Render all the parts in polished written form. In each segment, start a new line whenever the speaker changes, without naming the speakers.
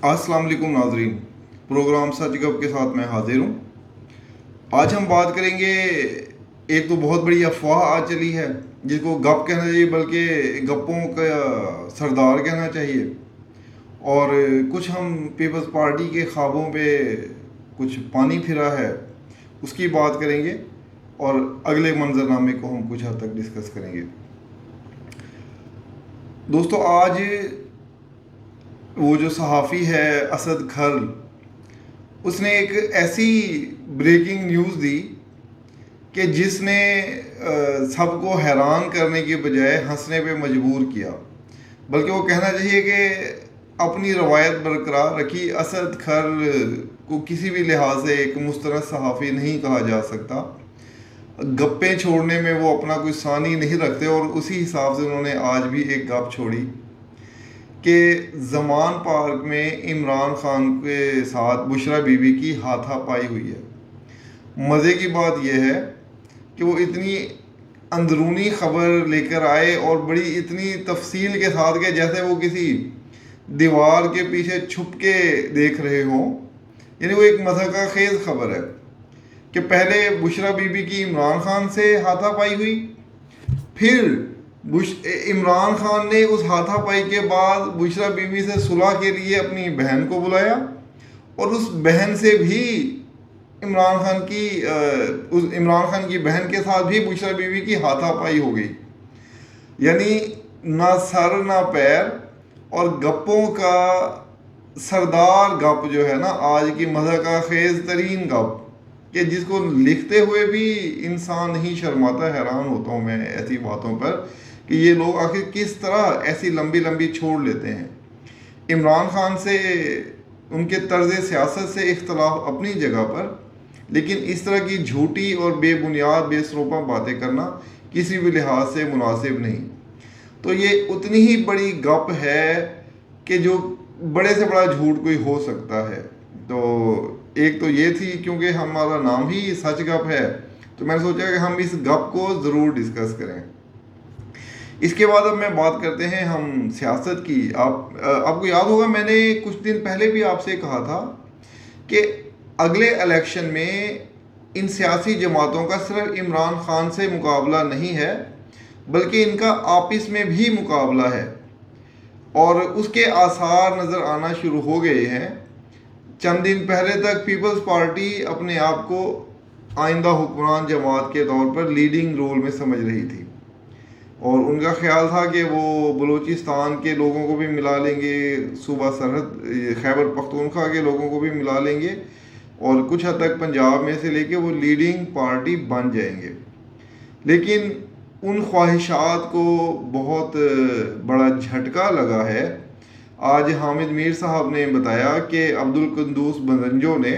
अस्सलाम वालेकुम नाजरीन। प्रोग्राम सच गप के साथ मैं हाजिर हूँ। आज हम बात करेंगे, एक तो बहुत बड़ी अफवाह आज चली है जिसको गप कहना चाहिए बल्कि गप्पों का सरदार कहना चाहिए, और कुछ हम पीपल्स पार्टी के ख्वाबों पे कुछ पानी फिरा है उसकी बात करेंगे, और अगले मंजरनामे को हम कुछ हद तक डिस्कस करेंगे। दोस्तों, आज वो जो सहाफ़ी है असद खल, उसने एक ऐसी ब्रेकिंग न्यूज़ दी कि जिसने सबको हैरान करने के बजाय हंसने पे मजबूर किया। बल्कि वो कहना चाहिए कि अपनी रवायत बरकरार रखी। असद खल को किसी भी लिहाज से एक मुस्तनद सहाफ़ी नहीं कहा जा सकता। गप्पे छोड़ने में वो अपना कोई सानी नहीं रखते, और उसी हिसाब से उन्होंने आज भी एक गप छोड़ी कि ज़मान पार्क में इमरान खान के साथ बुशरा बीबी की हाथापाई हुई है। मज़े की बात यह है कि वो इतनी अंदरूनी ख़बर लेकर आए और बड़ी इतनी तफसील के साथ के जैसे वो किसी दीवार के पीछे छुप के देख रहे हों। यानी वो एक मज़ाक़ खेज़ खबर है कि पहले बुशरा बीबी की इमरान खान से हाथापाई हुई, फिर इमरान खान ने उस हाथापाई के बाद बुशरा बीबी से सुलह के लिए अपनी बहन को बुलाया, और उस बहन से भी इमरान खान की बहन के साथ भी बुशरा बीबी की हाथापाई हो गई। यानी ना सर ना पैर, और गप्पों का सरदार गप जो है ना, आज की मज़ाक़ खेज़ तरीन गप, कि जिसको लिखते हुए भी इंसान नहीं शर्माता। हैरान होता हूँ मैं ऐसी बातों पर कि ये लोग आखिर किस तरह ऐसी लंबी लंबी छोड़ लेते हैं। इमरान खान से उनके तर्ज़ सियासत से इख्तलाफ अपनी जगह पर, लेकिन इस तरह की झूठी और बेबुनियाद बेसरोपा बातें करना किसी भी लिहाज से मुनासिब नहीं। तो ये उतनी ही बड़ी गप है कि जो बड़े से बड़ा झूठ कोई हो सकता है। तो एक तो ये थी, क्योंकि हमारा नाम ही सच गप है, तो मैंने सोचा कि हम इस गप को ज़रूर डिस्कस करें। इसके बाद अब मैं बात करते हैं हम सियासत की। आपको याद होगा, मैंने कुछ दिन पहले भी आपसे कहा था कि अगले इलेक्शन में इन सियासी जमातों का सिर्फ इमरान खान से मुकाबला नहीं है, बल्कि इनका आपस में भी मुकाबला है, और उसके आसार नज़र आना शुरू हो गए हैं। चंद दिन पहले तक पीपल्स पार्टी अपने आप को आइंदा हुक्मरान जमात के तौर पर लीडिंग रोल में समझ रही थी, और उनका ख्याल था कि वो बलूचिस्तान के लोगों को भी मिला लेंगे, सूबा सरहद खैबर पख्तूनख्वा के लोगों को भी मिला लेंगे, और कुछ हद तक पंजाब में से लेके वो लीडिंग पार्टी बन जाएंगे। लेकिन उन ख्वाहिशात को बहुत बड़ा झटका लगा है। आज हामिद मीर साहब ने बताया कि अब्दुल कुद्दूस बंजो ने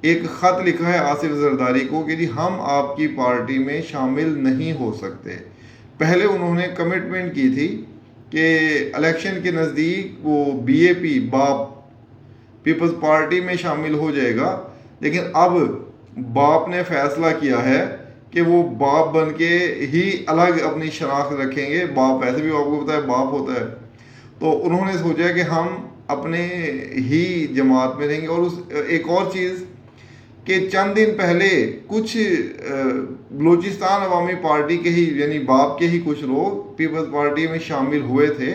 एक ख़त लिखा है आसिफ जरदारी को कि जी हम आपकी पार्टी में शामिल नहीं हो सकते। पहले उन्होंने कमिटमेंट की थी कि इलेक्शन के नज़दीक वो बीएपी बाप पीपल्स पार्टी में शामिल हो जाएगा, लेकिन अब बाप ने फैसला किया है कि वो बाप बन के ही अलग अपनी शनाख्त रखेंगे। बाप ऐसे भी आपको पता है बाप होता है। तो उन्होंने सोचा कि हम अपने ही जमात में रहेंगे। और उस एक और चीज़ कि चंद दिन पहले कुछ बलूचिस्तान अवामी पार्टी के ही यानी बाप के ही कुछ लोग पीपल्स पार्टी में शामिल हुए थे,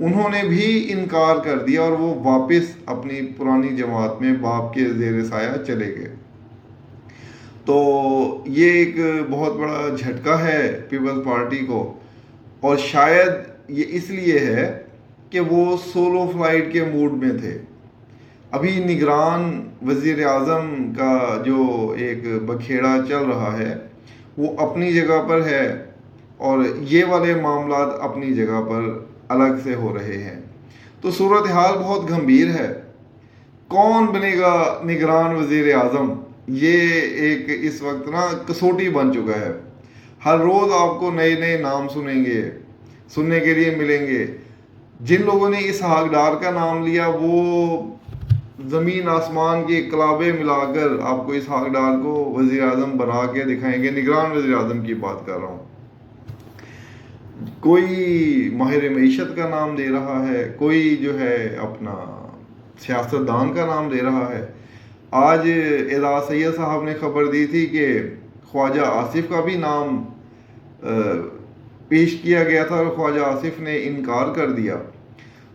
उन्होंने भी इनकार कर दिया और वो वापस अपनी पुरानी जमात में बाप के ज़ेर साया चले गए। तो ये एक बहुत बड़ा झटका है पीपल्स पार्टी को, और शायद ये इसलिए है कि वो सोलो फ्लाइट के मूड में थे। अभी निगरान वज़ीर आज़म का जो एक बखेड़ा चल रहा है वो अपनी जगह पर है, और ये वाले मामलात अपनी जगह पर अलग से हो रहे हैं। तो सूरत हाल बहुत गंभीर है। कौन बनेगा निगरान वज़ीर आज़म, ये एक इस वक्त ना कसौटी बन चुका है। हर रोज़ आपको नए नए नाम सुनने के लिए मिलेंगे। जिन लोगों ने इसहाक डार का नाम लिया वो ज़मीन आसमान के कलाबे मिलाकर आपको इसहाक डार को वज़ीर आज़म बना के दिखाएंगे। निगरान वज़ीर आज़म की बात कर रहा हूँ। कोई माहिर मईशत का नाम दे रहा है, कोई जो है अपना सियासतदान का नाम ले रहा है। आज एजाज सैयद साहब ने खबर दी थी कि ख्वाजा आसिफ का भी नाम पेश किया गया था और ख्वाजा आसिफ ने इनकार कर दिया।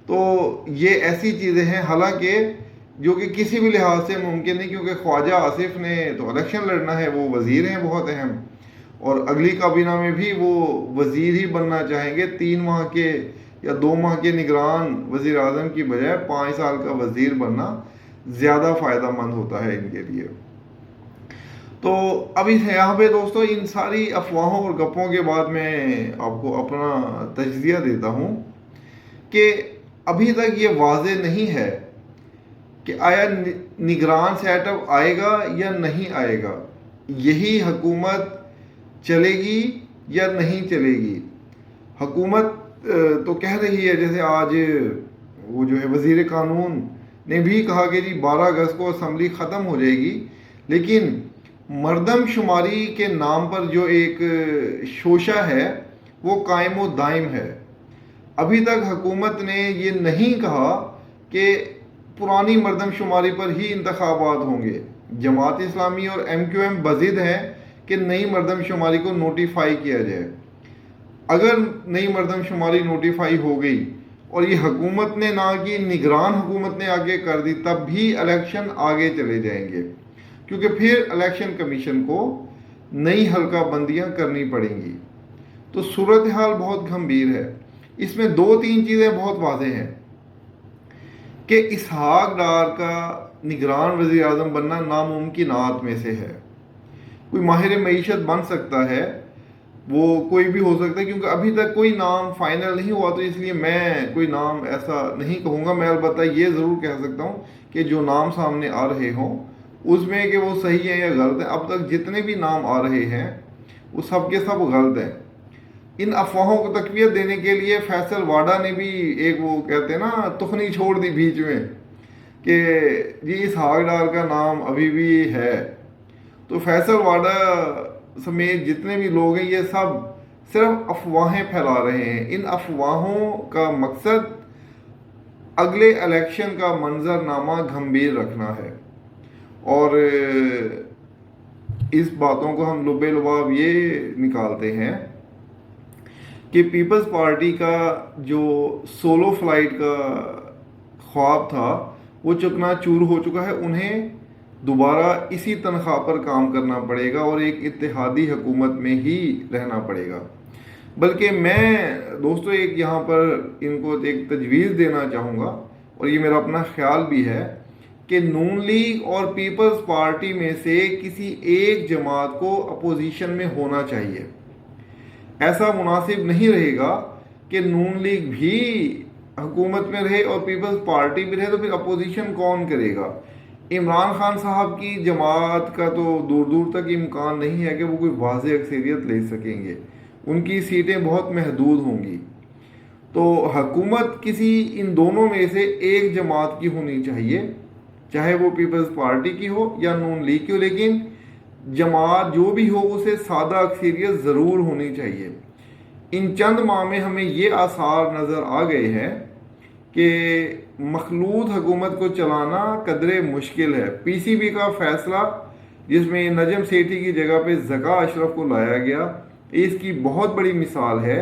तो ये ऐसी चीज़ें हैं, हालांकि जो कि किसी भी लिहाज से मुमकिन नहीं, क्योंकि ख्वाजा आसिफ ने तो इलेक्शन लड़ना है, वो वज़ीर हैं बहुत अहम, और अगली काबीना में भी वो वज़ीर ही बनना चाहेंगे। 3 माह के या 2 माह के निगरान वज़ीर आज़म की बजाय 5 साल का वज़ीर बनना ज़्यादा फ़ायदा मंद होता है इनके लिए। तो अभी यहाँ पे दोस्तों इन सारी अफवाहों और गप्पों के बाद मैं आपको अपना तजज़िया देता हूँ कि अभी तक ये वाज़ेह नहीं है कि आया निगरान सेटअप आएगा या नहीं आएगा, यही हुकूमत चलेगी या नहीं चलेगी। हुकूमत तो कह रही है, जैसे आज वो जो है वज़ीर कानून ने भी कहा कि जी 12 अगस्त को असम्बली ख़त्म हो जाएगी, लेकिन मर्दमशुमारी के नाम पर जो एक शोशा है वो कायम व दायम है। अभी तक हुकूमत ने ये नहीं कहा कि पुरानी मर्दमशुमारी पर ही इंतखाबात होंगे। जमात इस्लामी और MQM बज़िद हैं कि नई मर्दमशुमारी को नोटिफाई किया जाए। अगर नई मर्दमशुमारी नोटिफाई हो गई और ये हुकूमत ने ना की, निगरान हुकूमत ने आगे कर दी, तब भी इलेक्शन आगे चले जाएंगे, क्योंकि फिर इलेक्शन कमीशन को नई हल्का बंदियाँ करनी पड़ेंगी। तो सूरत हाल बहुत गंभीर है। इसमें 2-3 चीज़ें बहुत वाज़ेह हैं कि इसहाक डार का निगरान वज़ीर आज़म बनना नामुमकिनात में से है। कोई माहिर मईशत बन सकता है, वो कोई भी हो सकता है, क्योंकि अभी तक कोई नाम फाइनल नहीं हुआ, तो इसलिए मैं कोई नाम ऐसा नहीं कहूँगा। मैं अलबत्ता ये ज़रूर कह सकता हूँ कि जो नाम सामने आ रहे हों उसमें कि वो सही है या गलत है। अब तक जितने भी नाम आ रहे हैं वो सब के सब गलत हैं। इन अफवाहों को तक़वियत देने के लिए फैसल वाडा ने भी एक, वो कहते हैं ना, तुखनी छोड़ दी बीच में कि जी इसहाक डार का नाम अभी भी है। तो फैसल वाडा समेत जितने भी लोग हैं ये सब सिर्फ अफवाहें फैला रहे हैं। इन अफवाहों का मकसद अगले इलेक्शन का मंजरनामा गंभीर रखना है, और इस बातों को हम लुबे लुबाब ये निकालते हैं कि पीपल्स पार्टी का जो सोलो फ्लाइट का ख्वाब था वो चकनाचूर हो चुका है। उन्हें दोबारा इसी तनख्वाह पर काम करना पड़ेगा और एक इत्तेहादी हुकूमत में ही रहना पड़ेगा। बल्कि मैं दोस्तों एक यहाँ पर इनको एक तजवीज़ देना चाहूँगा, और ये मेरा अपना ख्याल भी है कि नून लीग और पीपल्स पार्टी में से किसी एक जमात को अपोजिशन में होना चाहिए। ऐसा मुनासिब नहीं रहेगा कि नून लीग भी हुकूमत में रहे और पीपल्स पार्टी भी रहे, तो फिर अपोजिशन कौन करेगा। इमरान खान साहब की जमात का तो दूर दूर तक इम्कान नहीं है कि वो कोई वाज़ेह अक्सरियत ले सकेंगे, उनकी सीटें बहुत महदूद होंगी। तो हुकूमत किसी इन दोनों में से एक जमात की होनी चाहिए, चाहे वो पीपल्स पार्टी की हो या नून लीग की हो, लेकिन जमात जो भी हो उसे सादा अक्सरियत ज़रूर होनी चाहिए। इन चंद माह में हमें ये आसार नज़र आ गए हैं कि मखलूत हुकूमत को चलाना कदरे मुश्किल है। PCB का फैसला जिसमें नजम सेठी की जगह पे ज़का अशरफ को लाया गया, इसकी बहुत बड़ी मिसाल है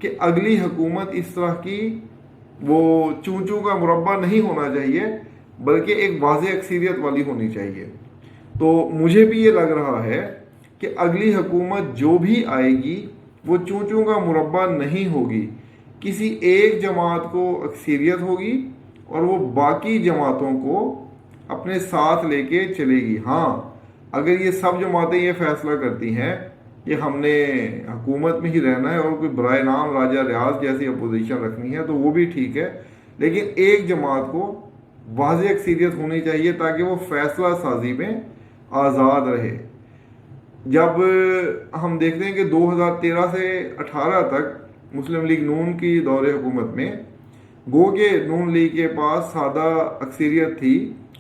कि अगली हुकूमत इस तरह की वो चूं चूं का मुरब्बा नहीं होना चाहिए, बल्कि एक वाज़ेह अक्सरियत वाली होनी चाहिए। तो मुझे भी ये लग रहा है कि अगली हुकूमत जो भी आएगी वो चूं चूं का मुरब्बा नहीं होगी, किसी एक जमात को अक्सरियत होगी और वो बाकी जमातों को अपने साथ लेके चलेगी। हाँ, अगर ये सब जमातें ये फैसला करती हैं कि हमने हुकूमत में ही रहना है और कोई बराए नाम राजा रियाज जैसी अपोजिशन रखनी है तो वो भी ठीक है, लेकिन एक जमात को वाज़ेह अक्सरियत होनी चाहिए ताकि वो फैसला साजी में आज़ाद रहे। जब हम देखते हैं कि 2013 से 18 तक मुस्लिम लीग नून की दौरे हुकूमत में गो के नून लीग के पास सादा अक्सरियत थी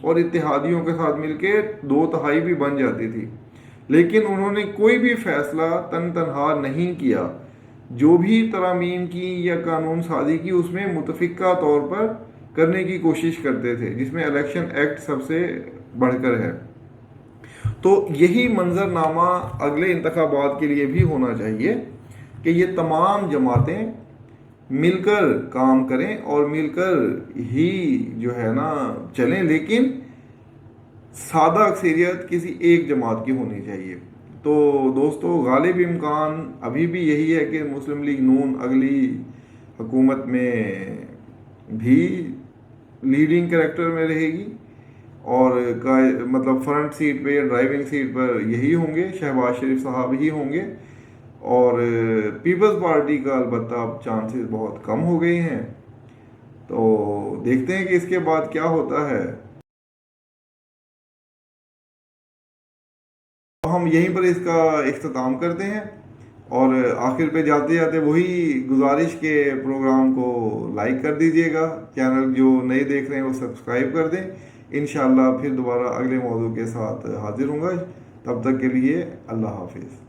और इत्तेहादियों के साथ मिलके 2/3 भी बन जाती थी, लेकिन उन्होंने कोई भी फैसला तन तनहा नहीं किया। जो भी तरामीम की या कानून साजी की उसमें मुतफ़िका तौर पर کرنے کی کوشش کرتے تھے، جس میں الیکشن ایکٹ سب سے بڑھ کر ہے۔ تو یہی منظر نامہ اگلے انتخابات کے لیے بھی ہونا چاہیے کہ یہ تمام جماعتیں مل کر کام کریں اور مل کر ہی جو ہے نا چلیں، لیکن سادہ اکثریت کسی ایک جماعت کی ہونی چاہیے۔ تو دوستو، غالب امکان ابھی بھی یہی ہے کہ مسلم لیگ نون اگلی حکومت میں بھی لیڈنگ کریکٹر میں رہے گی، اور مطلب فرنٹ سیٹ پہ یا ڈرائیونگ سیٹ پر یہی ہوں گے، شہباز شریف صاحب ہی ہوں گے، اور پیپلز پارٹی کا البتہ اب چانسز بہت کم ہو گئے ہیں۔ تو دیکھتے ہیں کہ اس کے بعد کیا ہوتا ہے۔ ہم یہیں پر اس کا اختتام کرتے ہیں، اور آخر پہ جاتے جاتے وہی گزارش کے پروگرام کو لائک کر دیجئے گا، چینل جو نئے دیکھ رہے ہیں وہ سبسکرائب کر دیں۔ انشاءاللہ پھر دوبارہ اگلے موضوع کے ساتھ حاضر ہوں گا، تب تک کے لیے اللہ حافظ۔